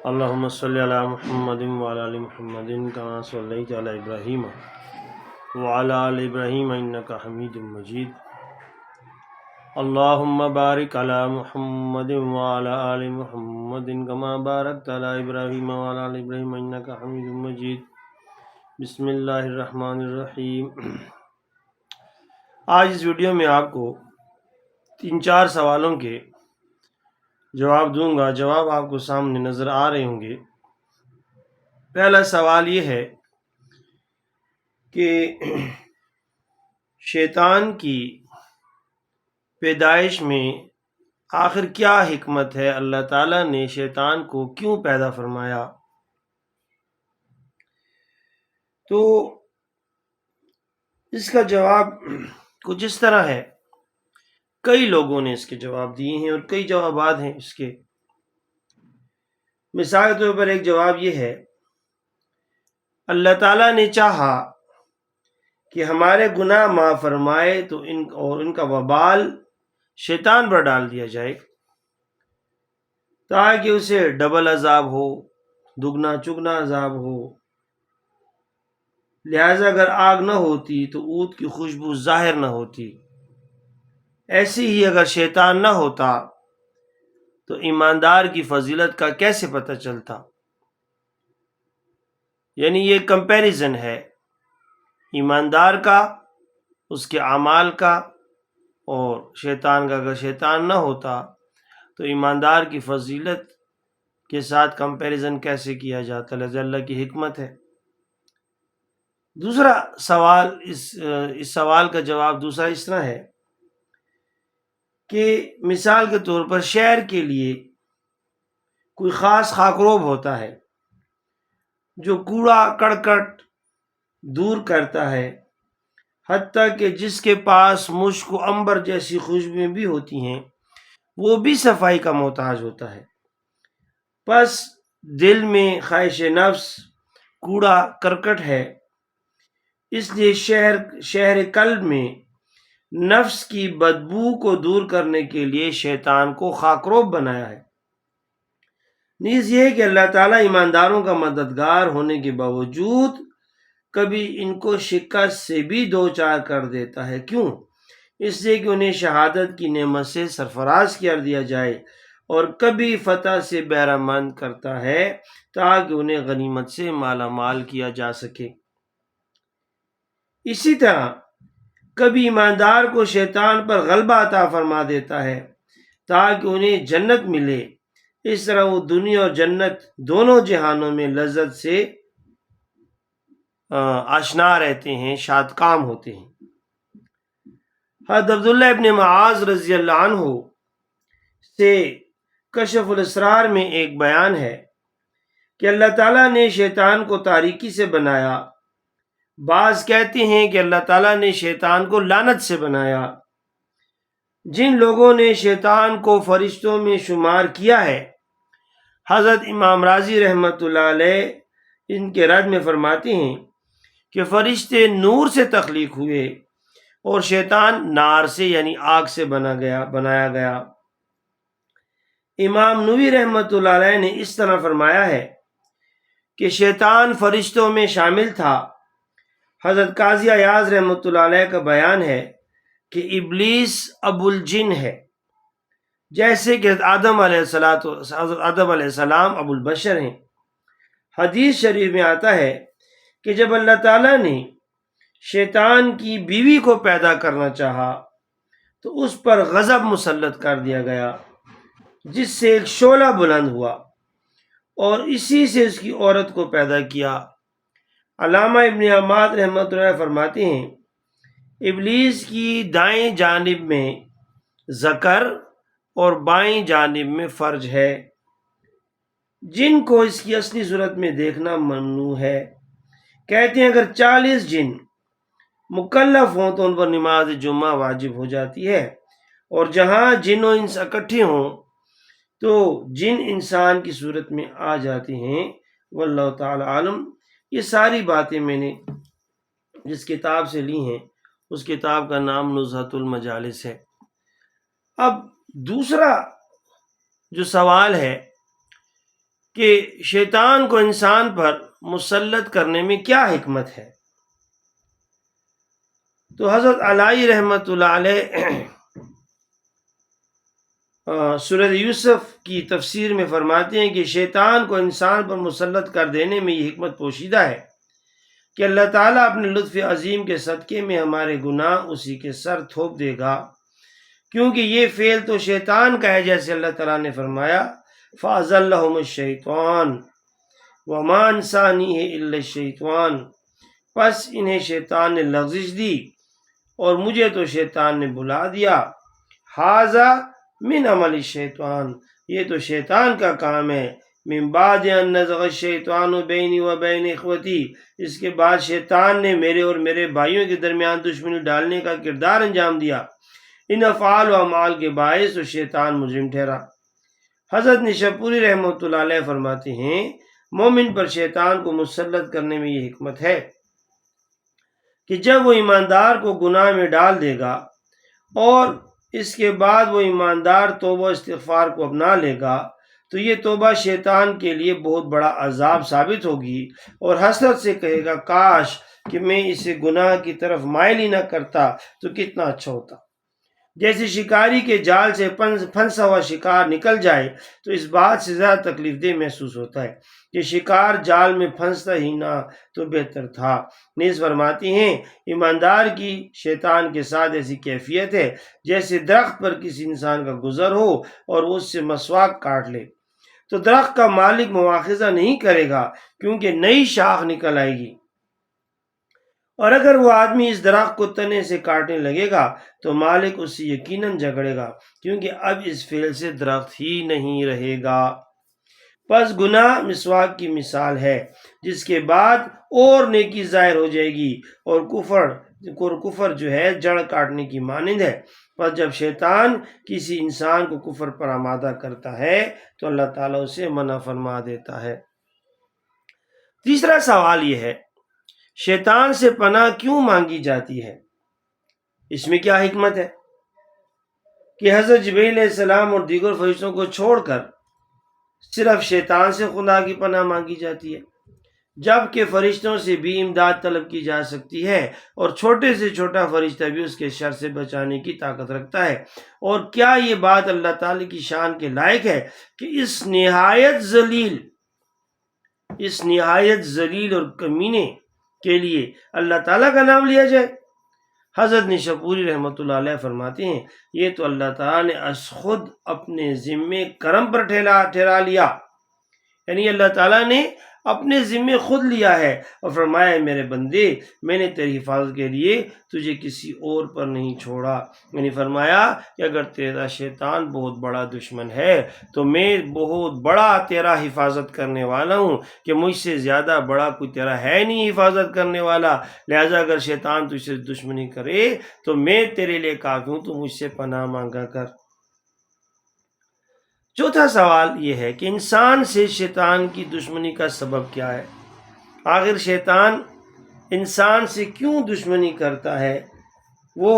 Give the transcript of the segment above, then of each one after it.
اللهم صل علی محمد وعلی آل محمد کما صلیت علی ابراہیم وعلی آل ابراہیم انک حمید مجید اللهم بارک علی محمد وعلی آل محمد کما بارکت علی ابراہیم وعلی آل ابراہیم انک حمید مجید بسم اللہ الرحمن الرحیم۔ آج اس ویڈیو میں آپ کو 3-4 سوالوں کے جواب دوں گا۔ جواب آپ کو سامنے نظر آ رہے ہوں گے۔ پہلا سوال یہ ہے کہ شیطان کی پیدائش میں آخر کیا حکمت ہے؟ اللہ تعالیٰ نے شیطان کو کیوں پیدا فرمایا؟ تو اس کا جواب کچھ اس طرح ہے۔ کئی لوگوں نے اس کے جواب دیے ہیں اور کئی جوابات ہیں اس کے۔ مثال کے طور پر ایک جواب یہ ہے، اللہ تعالیٰ نے چاہا کہ ہمارے گناہ معاف فرمائے تو ان کا وبال شیطان پر ڈال دیا جائے تاکہ اسے ڈبل عذاب ہو، دگنا چگنا عذاب ہو۔ لہذا اگر آگ نہ ہوتی تو عود کی خوشبو ظاہر نہ ہوتی۔ ایسی ہی اگر شیطان نہ ہوتا تو ایماندار کی فضیلت کا کیسے پتہ چلتا؟ یعنی یہ کمپیریزن ہے ایماندار کا، اس کے اعمال کا، اور شیطان کا۔ اگر شیطان نہ ہوتا تو ایماندار کی فضیلت کے ساتھ کمپیریزن کیسے کیا جاتا؟ لہذا اللہ کی حکمت ہے۔ دوسرا سوال، اس سوال کا جواب دوسرا اس طرح ہے کہ مثال کے طور پر شہر کے لیے کوئی خاص خاکروب ہوتا ہے جو کوڑا کرکٹ دور کرتا ہے، حتیٰ کہ جس کے پاس مشک و عنبر جیسی خوشبوئیں بھی ہوتی ہیں وہ بھی صفائی کا محتاج ہوتا ہے۔ پس دل میں خواہش نفس کوڑا کرکٹ ہے، اس لیے شہر قلب میں نفس کی بدبو کو دور کرنے کے لیے شیطان کو خاکروب بنایا ہے۔ نیز یہ کہ اللہ تعالیٰ ایمانداروں کا مددگار ہونے کے باوجود کبھی ان کو شکست سے بھی دوچار کر دیتا ہے۔ کیوں؟ اس لیے کہ انہیں شہادت کی نعمت سے سرفراز کر دیا جائے، اور کبھی فتح سے بہرہ مند کرتا ہے تاکہ انہیں غنیمت سے مالا مال کیا جا سکے۔ اسی طرح کبھی ایماندار کو شیطان پر غلبہ عطا فرما دیتا ہے تاکہ انہیں جنت ملے۔ اس طرح وہ دنیا اور جنت دونوں جہانوں میں لذت سے آشنا رہتے ہیں، شاد کام ہوتے ہیں۔ حضرت عبداللہ ابن معاذ رضی اللہ عنہ سے کشف الاسرار میں ایک بیان ہے کہ اللہ تعالیٰ نے شیطان کو تاریکی سے بنایا۔ بعض کہتے ہیں کہ اللہ تعالیٰ نے شیطان کو لعنت سے بنایا۔ جن لوگوں نے شیطان کو فرشتوں میں شمار کیا ہے، حضرت امام راضی رحمۃ اللہ علیہ ان کے رد میں فرماتے ہیں کہ فرشتے نور سے تخلیق ہوئے اور شیطان نار سے یعنی آگ سے بنایا گیا۔ امام نووی رحمۃ اللہ علیہ نے اس طرح فرمایا ہے کہ شیطان فرشتوں میں شامل تھا۔ حضرت قاضی ایاز رحمۃ اللہ علیہ کا بیان ہے کہ ابلیس ابو الجن ہے، جیسے کہ حضرت آدم علیہ السلام ابو البشر ہیں۔ حدیث شریف میں آتا ہے کہ جب اللہ تعالیٰ نے شیطان کی بیوی کو پیدا کرنا چاہا تو اس پر غضب مسلط کر دیا گیا، جس سے ایک شعلہ بلند ہوا اور اسی سے اس کی عورت کو پیدا کیا۔ علامہ ابن عماد رحمۃ اللہ فرماتے ہیں، ابلیس کی دائیں جانب میں ذکر اور بائیں جانب میں فرج ہے، جن کو اس کی اصلی صورت میں دیکھنا ممنوع ہے۔ کہتے ہیں اگر 40 جن مکلف ہوں تو ان پر نماز جمعہ واجب ہو جاتی ہے، اور جہاں جن و انس اکٹھے ہوں تو جن انسان کی صورت میں آ جاتے ہیں۔ واللہ تعالی عالم۔ یہ ساری باتیں میں نے جس کتاب سے لی ہیں اس کتاب کا نام نزہۃ المجالس ہے۔ اب دوسرا جو سوال ہے کہ شیطان کو انسان پر مسلط کرنے میں کیا حکمت ہے، تو حضرت علی رحمۃ اللہ علیہ سورہ یوسف کی تفسیر میں فرماتے ہیں کہ شیطان کو انسان پر مسلط کر دینے میں یہ حکمت پوشیدہ ہے کہ اللہ تعالیٰ اپنے لطف عظیم کے صدقے میں ہمارے گناہ اسی کے سر تھوپ دے گا، کیونکہ یہ فعل تو شیطان کا ہے، جیسے اللہ تعالیٰ نے فرمایا فَأَزَلَّهُمُ الشَّيْطَانُ وَمَا أَنسَانِيهِ إِلَّا الشَّيْطَانُ، پس انہیں شیطان نے لغزش دی اور مجھے تو شیطان نے بلا دیا، ھذا من عمل الشیطان، یہ تو شیطان کا کام ہے، من بعد ان نزغ الشیطان بینی و بین اخوتی، اس کے بعد شیطان نے میرے اور میرے بھائیوں کے درمیان دشمنی ڈالنے کا کردار انجام دیا، ان افعال و اعمال کے باعث تو شیطان مجرم ٹھہرا۔ حضرت نشاپوری رحمۃ اللہ علیہ فرماتے ہیں مومن پر شیطان کو مسلط کرنے میں یہ حکمت ہے کہ جب وہ ایماندار کو گناہ میں ڈال دے گا اور اس کے بعد وہ ایماندار توبہ استغفار کو اپنا لے گا تو یہ توبہ شیطان کے لیے بہت بڑا عذاب ثابت ہوگی اور حسرت سے کہے گا کاش کہ میں اسے گناہ کی طرف مائل ہی نہ کرتا تو کتنا اچھا ہوتا۔ جیسے شکاری کے جال سے پھنسا ہوا شکار نکل جائے تو اس بات سے زیادہ تکلیف دہ محسوس ہوتا ہے کہ شکار جال میں پھنستا ہی نہ تو بہتر تھا۔ نیز فرماتی ہیں ایماندار کی شیطان کے ساتھ ایسی کیفیت ہے جیسے درخت پر کسی انسان کا گزر ہو اور وہ اس سے مسواک کاٹ لے تو درخت کا مالک مواخذہ نہیں کرے گا کیونکہ نئی شاخ نکل آئے گی، اور اگر وہ آدمی اس درخت کو تنے سے کاٹنے لگے گا تو مالک اس سے یقیناً جھگڑے گا کیونکہ اب اس فعل سے درخت ہی نہیں رہے گا۔ پس گناہ مسواک کی مثال ہے جس کے بعد اور نیکی ظاہر ہو جائے گی، اور کفر جو ہے جڑ کاٹنے کی مانند ہے۔ پس جب شیطان کسی انسان کو کفر پر آمادہ کرتا ہے تو اللہ تعالیٰ اسے منع فرما دیتا ہے۔ تیسرا سوال یہ ہے شیطان سے پناہ کیوں مانگی جاتی ہے، اس میں کیا حکمت ہے کہ حضرت جبرائیل علیہ السلام اور دیگر فرشتوں کو چھوڑ کر صرف شیطان سے خدا کی پناہ مانگی جاتی ہے، جبکہ فرشتوں سے بھی امداد طلب کی جا سکتی ہے اور چھوٹے سے چھوٹا فرشتہ بھی اس کے شر سے بچانے کی طاقت رکھتا ہے؟ اور کیا یہ بات اللہ تعالی کی شان کے لائق ہے کہ اس نہایت ذلیل اور کمینے کے لیے اللہ تعالیٰ کا نام لیا جائے؟ حضرت نشاپوری رحمۃ اللہ علیہ فرماتے ہیں یہ تو اللہ تعالیٰ نے از خود اپنے ذمے کرم پر ٹھہرا لیا، یعنی اللہ تعالیٰ نے اپنے ذمے خود لیا ہے اور فرمایا میرے بندے میں نے تیری حفاظت کے لیے تجھے کسی اور پر نہیں چھوڑا، یعنی فرمایا کہ اگر تیرا شیطان بہت بڑا دشمن ہے تو میں بہت بڑا تیرا حفاظت کرنے والا ہوں کہ مجھ سے زیادہ بڑا کوئی تیرا ہے نہیں حفاظت کرنے والا، لہٰذا اگر شیطان تجھ سے دشمنی کرے تو میں تیرے لیے کافی ہوں، تو مجھ سے پناہ مانگا کر۔ چوتھا سوال یہ ہے کہ انسان سے شیطان کی دشمنی کا سبب کیا ہے؟ آخر شیطان انسان سے کیوں دشمنی کرتا ہے؟ وہ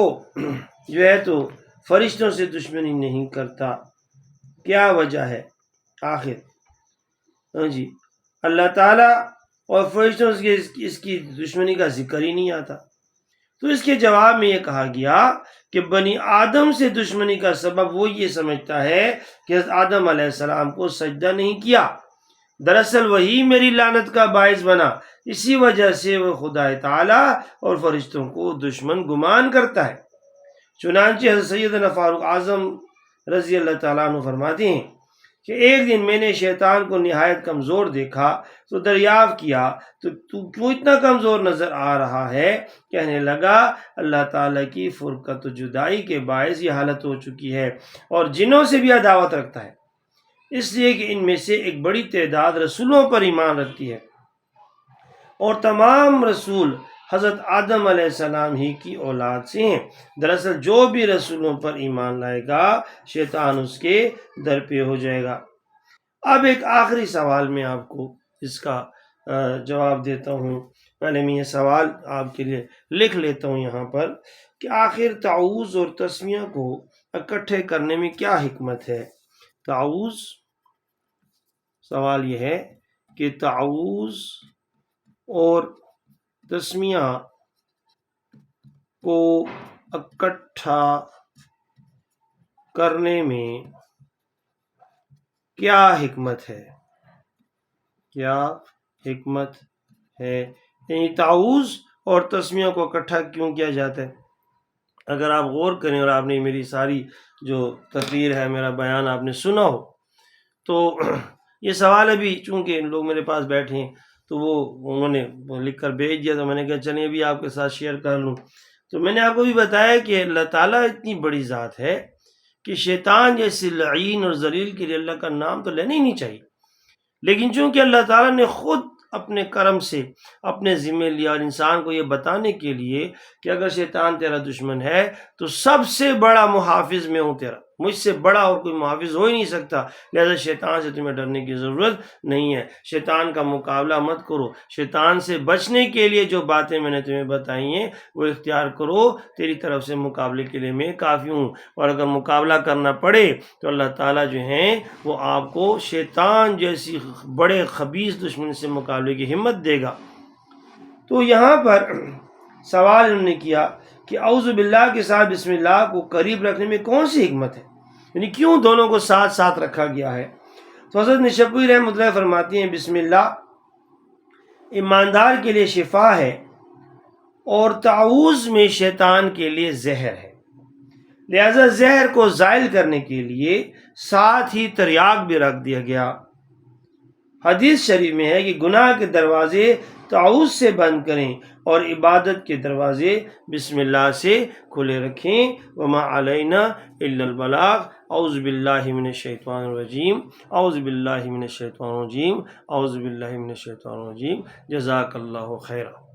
جو ہے تو فرشتوں سے دشمنی نہیں کرتا، کیا وجہ ہے آخر؟ جی اللہ تعالیٰ اور فرشتوں سے اس کی دشمنی کا ذکر ہی نہیں آتا، تو اس کے جواب میں یہ کہا گیا کہ بنی آدم سے دشمنی کا سبب وہ یہ سمجھتا ہے کہ حضرت آدم علیہ السلام کو سجدہ نہیں کیا، دراصل وہی میری لعنت کا باعث بنا، اسی وجہ سے وہ خدا تعالیٰ اور فرشتوں کو دشمن گمان کرتا ہے۔ چنانچہ حضرت سیدنا فاروق اعظم رضی اللہ تعالیٰ عنہ فرماتے ہیں کہ ایک دن میں نے شیطان کو نہایت کمزور دیکھا تو دریافت کیا تو کیوں اتنا کمزور نظر آ رہا ہے؟ کہنے لگا اللہ تعالیٰ کی فرقت و جدائی کے باعث یہ حالت ہو چکی ہے اور جنوں سے بھی عداوت رکھتا ہے، اس لیے کہ ان میں سے ایک بڑی تعداد رسولوں پر ایمان رکھتی ہے اور تمام رسول حضرت آدم علیہ السلام ہی کی اولاد سے ہیں۔ دراصل جو بھی رسولوں پر ایمان لائے گا شیطان اس کے در پہ ہو جائے گا۔ اب ایک آخری سوال میں آپ کو اس کا جواب دیتا ہوں، پہلے میں یہ سوال آپ کے لیے لکھ لیتا ہوں یہاں پر کہ آخر تعوذ اور تسمیہ کو اکٹھے کرنے میں کیا حکمت ہے؟ تعوذ، سوال یہ ہے کہ تعوذ اور تسمیہ کو اکٹھا کرنے میں کیا حکمت ہے؟ کیا حکمت ہے؟ یعنی تعوذ اور تسمیہ کو اکٹھا کیوں کیا جاتا ہے؟ اگر آپ غور کریں اور آپ نے میری ساری جو تقریر ہے، میرا بیان آپ نے سنا ہو، تو یہ سوال ابھی چونکہ لوگ میرے پاس بیٹھے ہیں تو انہوں نے لکھ کر بھیج دیا، تو میں نے کہا چلیں ابھی آپ کے ساتھ شیئر کر لوں۔ تو میں نے آپ کو بھی بتایا کہ اللہ تعالیٰ اتنی بڑی ذات ہے کہ شیطان جیسے لعین اور ذلیل کے لیے اللہ کا نام تو لینا ہی نہیں چاہیے، لیکن چونکہ اللہ تعالیٰ نے خود اپنے کرم سے اپنے ذمہ لیا، اور انسان کو یہ بتانے کے لیے کہ اگر شیطان تیرا دشمن ہے تو سب سے بڑا محافظ میں ہوں تیرا، مجھ سے بڑا اور کوئی محافظ ہو ہی نہیں سکتا، لہذا شیطان سے تمہیں ڈرنے کی ضرورت نہیں ہے، شیطان کا مقابلہ مت کرو، شیطان سے بچنے کے لیے جو باتیں میں نے تمہیں بتائی ہیں وہ اختیار کرو، تیری طرف سے مقابلے کے لیے میں کافی ہوں، اور اگر مقابلہ کرنا پڑے تو اللہ تعالیٰ جو ہیں وہ آپ کو شیطان جیسی بڑے خبیث دشمن سے مقابلے کی ہمت دے گا۔ تو یہاں پر سوال انہوں نے کیا کہ اعوذ باللہ کے ساتھ بسم اللہ کو قریب رکھنے میں کون سی حکمت ہے، یعنی کیوں دونوں کو ساتھ ساتھ رکھا گیا ہے؟ تو حضرت نشاپوری رحمۃ اللہ فرماتی ہیں بسم اللہ ایماندار کے لیے شفا ہے، اور تعوذ میں شیطان کے لیے زہر ہے، لہذا زہر کو زائل کرنے کے لیے ساتھ ہی تریاق بھی رکھ دیا گیا۔ حدیث شریف میں ہے کہ گناہ کے دروازے تعوذ سے بند کریں اور عبادت کے دروازے بسم اللہ سے کھلے رکھیں۔ وما علینا الا البلاغ۔ اعوذ باللہ من الشیطان الرجیم، اعوذ باللہ من الشیطان الرجیم، اعوذ باللہ من الشیطان الرجیم۔ جزاک اللہ خیرا۔